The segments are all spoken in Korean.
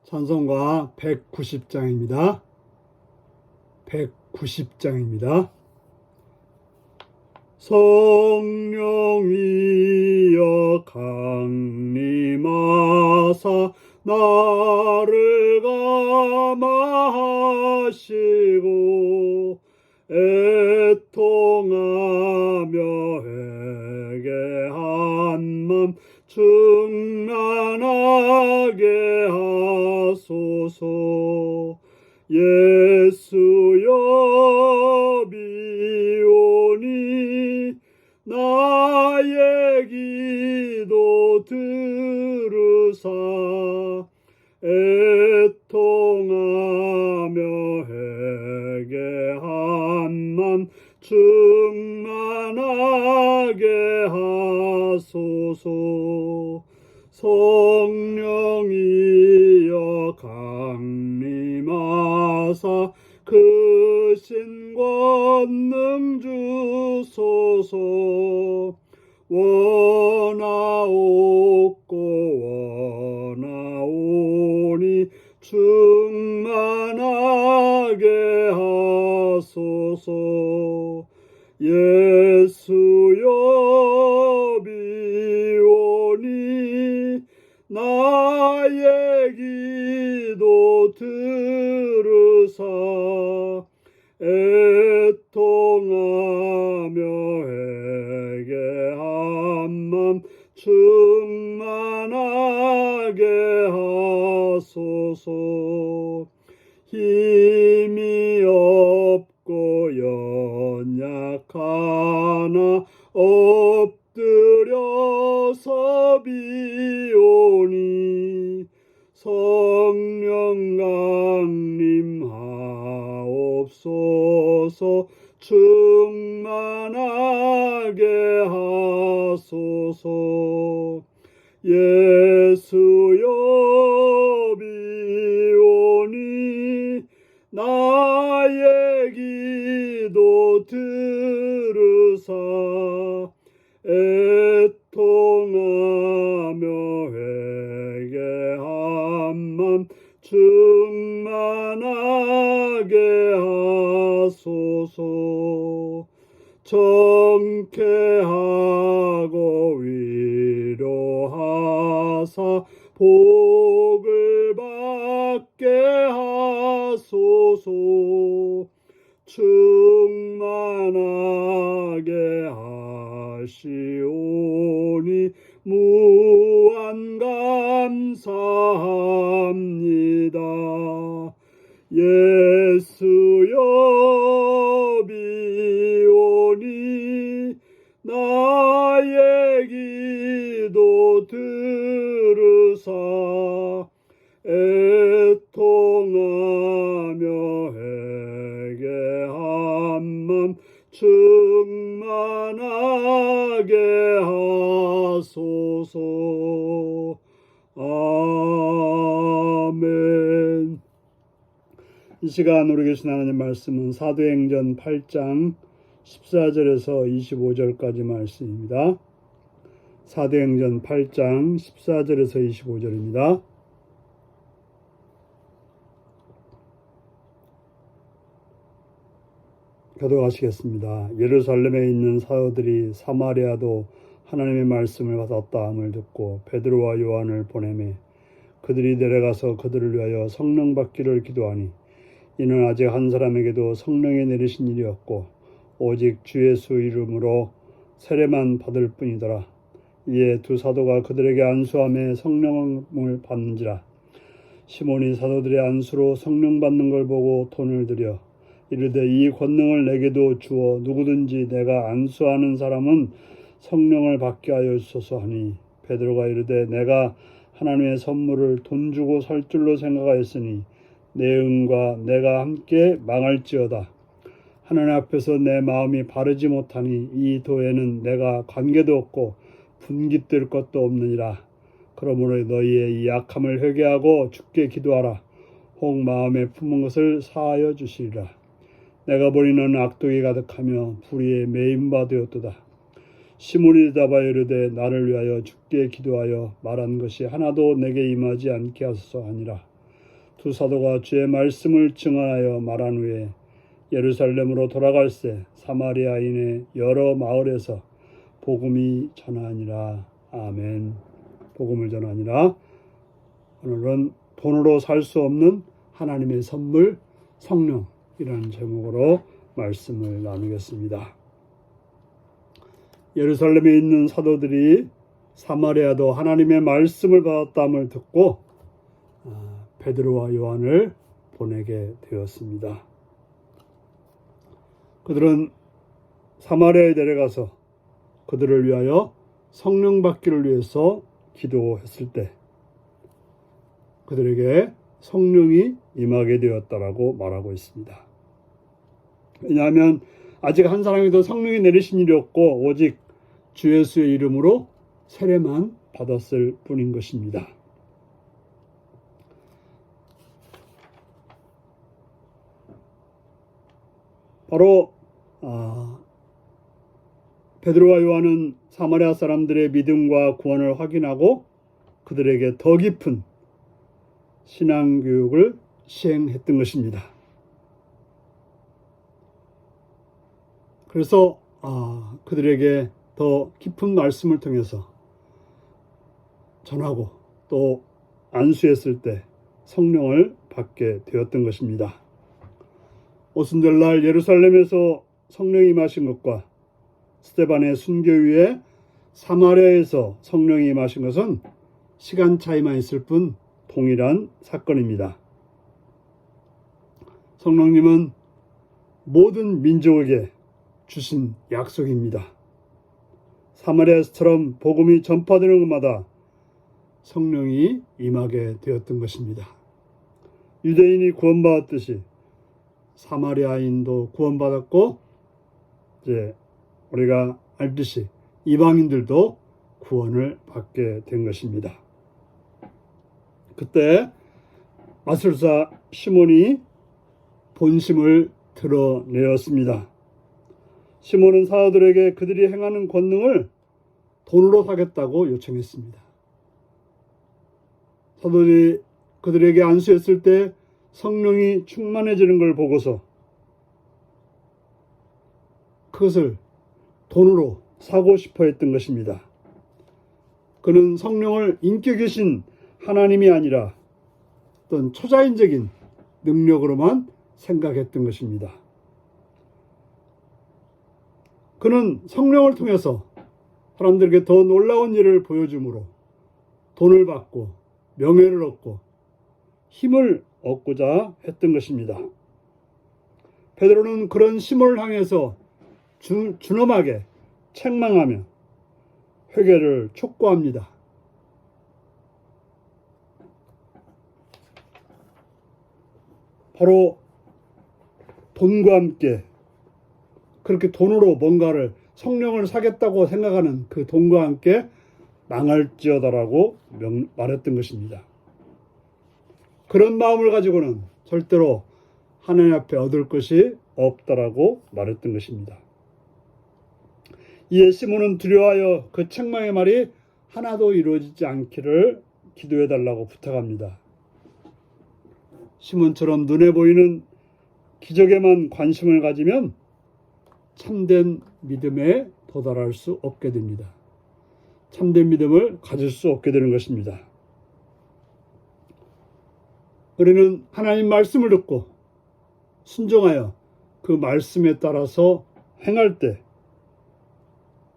찬송가 190장입니다. 190장입니다. 성령이여 강림하사 나를 감화하시고 애통하며 회개한 맘 충만하게 하소서. 예수여 비오니 나의 기도 들으사 애통하며 회개한 맘 충만하게 하소서. 성령이여 강림하사 크신 권능 주소서. 원하옵니 충만하게 하소서. 예수여 비오니 나의 기도 들으사 애통하며 회개한 맘 충만하게 하소서. 힘이 없고 연약하나 엎드려서 비오니 성령 강림하옵소서. 충만하게 하소서. 예수여 비오니 나의 기도 들으사 애통하며 회개한 맘 충만하게 하소서. 정케하고 위로하사 복을 받게 하소서. 충만하게 하시오니 무한 감사합니다. 예수여 비오니 나의 기도 들으사 애통하며 회개한 맘 충만하게 하소서. 아멘. 이 시간 우리 계신 하나님 말씀은 사도행전 8장 14절에서 25절까지 말씀입니다. 사도행전 8장 14절에서 25절입니다. 교독하시겠습니다. 예루살렘에 있는 사도들이 사마리아도 하나님의 말씀을 받았다 함을 듣고 베드로와 요한을 보내매 그들이 내려가서 그들을 위하여 성령 받기를 기도하니 이는 아직 한 사람에게도 성령이 내리신 일이 없고 오직 주 예수 이름으로 세례만 받을 뿐이더라. 이에 두 사도가 그들에게 안수하며 성령을 받는지라. 시몬이 사도들의 안수로 성령 받는 걸 보고 돈을 들여 이르되 이 권능을 내게도 주어 누구든지 내가 안수하는 사람은 성령을 받게 하여 주소서 하니 베드로가 이르되 내가 하나님의 선물을 돈 주고 살 줄로 생각하였으니 내 은과 내가 함께 망할지어다. 하나님 앞에서 내 마음이 바르지 못하니 이 도에는 내가 관계도 없고 분깃될 것도 없느니라. 그러므로 너희의 이 약함을 회개하고 주께 기도하라. 혹 마음에 품은 것을 사하여 주시리라. 내가 보리는 악독이 가득하며 불의에 매인 바 되었도다. 시몬이 대답하여 이르되 나를 위하여 주께 기도하여 말한 것이 하나도 내게 임하지 않게 하소서 하니라. 두 사도가 주의 말씀을 증언하여 말한 후에 예루살렘으로 돌아갈새 사마리아인의 여러 마을에서 복음이 전하니라. 아멘. 복음을 전하니라. 오늘은 돈으로 살 수 없는 하나님의 선물 성령이라는 제목으로 말씀을 나누겠습니다. 예루살렘에 있는 사도들이 사마리아도 하나님의 말씀을 받았다함을 듣고 베드로와 요한을 보내게 되었습니다. 그들은 사마리아에 내려가서 그들을 위하여 성령 받기를 위해서 기도했을 때 그들에게 성령이 임하게 되었다라고 말하고 있습니다. 왜냐하면 아직 한 사람에도 성령이 내리신 일이 없고 오직 주 예수의 이름으로 세례만 받았을 뿐인 것입니다. 바로 베드로와 요한은 사마리아 사람들의 믿음과 구원을 확인하고 그들에게 더 깊은 신앙교육을 시행했던 것입니다. 그래서 그들에게 더 깊은 말씀을 통해서 전하고 또 안수했을 때 성령을 받게 되었던 것입니다. 오순절날 예루살렘에서 성령이 임하신 것과 스데반의 순교 후에 사마리아에서 성령이 임하신 것은 시간 차이만 있을 뿐 동일한 사건입니다. 성령님은 모든 민족에게 주신 약속입니다. 사마리아에서처럼 복음이 전파되는 곳마다 성령이 임하게 되었던 것입니다. 유대인이 구원받았듯이 사마리아인도 구원받았고 이제 우리가 알듯이 이방인들도 구원을 받게 된 것입니다. 그때 마술사 시몬이 본심을 드러내었습니다. 시몬은 사도들에게 그들이 행하는 권능을 돈으로 사겠다고 요청했습니다. 사도들이 그들에게 안수했을 때 성령이 충만해지는 걸 보고서 그것을 돈으로 사고 싶어 했던 것입니다. 그는 성령을 인격이신 하나님이 아니라 어떤 초자연적인 능력으로만 생각했던 것입니다. 그는 성령을 통해서 사람들에게 더 놀라운 일을 보여줌으로 돈을 받고 명예를 얻고 힘을 얻고자 했던 것입니다. 베드로는 그런 시몬을 향해서 준엄하게 책망하며 회개를 촉구합니다. 바로 돈과 함께 그렇게 돈으로 뭔가를 성령을 사겠다고 생각하는 그 돈과 함께 망할지어다라고 말했던 것입니다. 그런 마음을 가지고는 절대로 하나님 앞에 얻을 것이 없다라고 말했던 것입니다. 이에 시몬은 두려워하여 그 책망의 말이 하나도 이루어지지 않기를 기도해달라고 부탁합니다. 시몬처럼 눈에 보이는 기적에만 관심을 가지면 참된 믿음에 도달할 수 없게 됩니다. 참된 믿음을 가질 수 없게 되는 것입니다. 우리는 하나님 말씀을 듣고 순종하여 그 말씀에 따라서 행할 때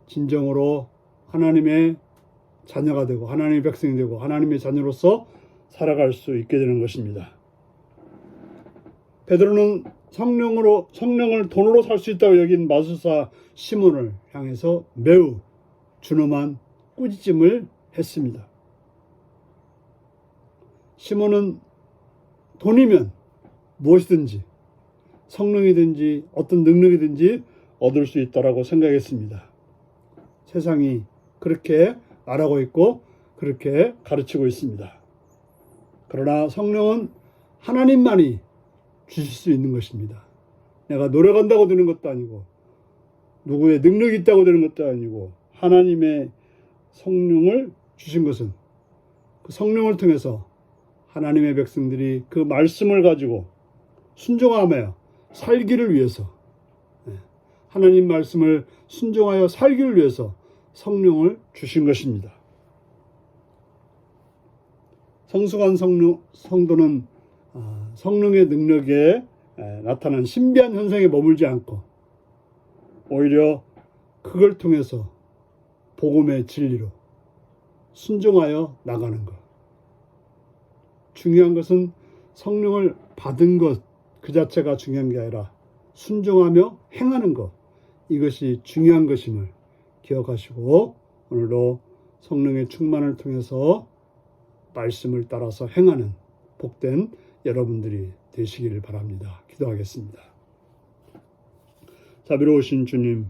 진정으로 하나님의 자녀가 되고 하나님의 백성이 되고 하나님의 자녀로서 살아갈 수 있게 되는 것입니다. 베드로는 성령을 돈으로 살 수 있다고 여긴 마술사 시몬을 향해서 매우 준엄한 꾸짖음을 했습니다. 시몬은 돈이면 무엇이든지 성령이든지 어떤 능력이든지 얻을 수 있다라고 생각했습니다. 세상이 그렇게 말하고 있고 그렇게 가르치고 있습니다. 그러나 성령은 하나님만이 주실 수 있는 것입니다. 내가 노력한다고 되는 것도 아니고 누구의 능력이 있다고 되는 것도 아니고 하나님의 성령을 주신 것은 그 성령을 통해서 하나님의 백성들이 그 말씀을 가지고 순종하며 살기를 위해서, 하나님 말씀을 순종하여 살기를 위해서 성령을 주신 것입니다. 성숙한 성도는 성령의 능력에 나타난 신비한 현상에 머물지 않고 오히려 그걸 통해서 복음의 진리로 순종하여 나가는 것. 중요한 것은 성령을 받은 것 그 자체가 중요한 게 아니라 순종하며 행하는 것, 이것이 중요한 것임을 기억하시고 오늘도 성령의 충만을 통해서 말씀을 따라서 행하는 복된 여러분들이 되시기를 바랍니다. 기도하겠습니다. 자비로우신 주님,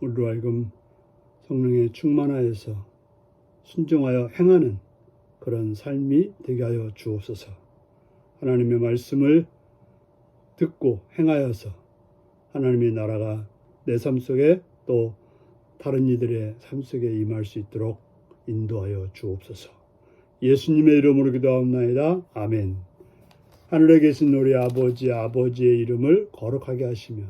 우리로 하여금 성령의 충만하여서 순종하여 행하는 그런 삶이 되게 하여 주옵소서. 하나님의 말씀을 듣고 행하여서 하나님의 나라가 내 삶 속에 또 다른 이들의 삶 속에 임할 수 있도록 인도하여 주옵소서. 예수님의 이름으로 기도하옵나이다. 아멘. 하늘에 계신 우리 아버지, 아버지의 이름을 거룩하게 하시며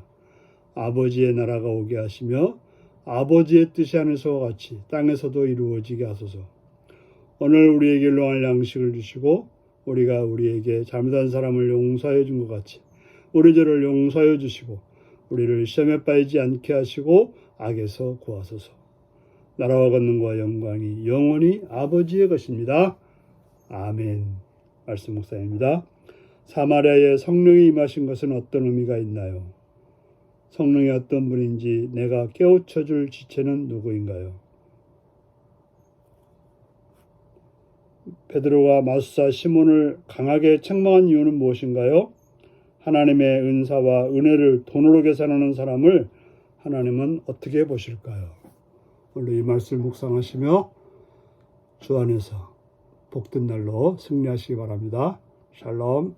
아버지의 나라가 오게 하시며 아버지의 뜻이 하늘에서와 같이 땅에서도 이루어지게 하소서. 오늘 우리에게 일용할 양식을 주시고 우리가 우리에게 잘못한 사람을 용서해 준 것 같이 우리 죄를 용서해 주시고 우리를 시험에 빠지지 않게 하시고 악에서 구하소서. 나라와 권능과 영광이 영원히 아버지의 것입니다. 아멘. 말씀 묵상입니다. 사마리아에 성령이 임하신 것은 어떤 의미가 있나요? 성령이 어떤 분인지 내가 깨우쳐 줄 지체는 누구인가요? 베드로가 마술사 시몬을 강하게 책망한 이유는 무엇인가요? 하나님의 은사와 은혜를 돈으로 계산하는 사람을 하나님은 어떻게 보실까요? 오늘 이 말씀을 묵상하시며 주 안에서 복된 날로 승리하시기 바랍니다. 샬롬.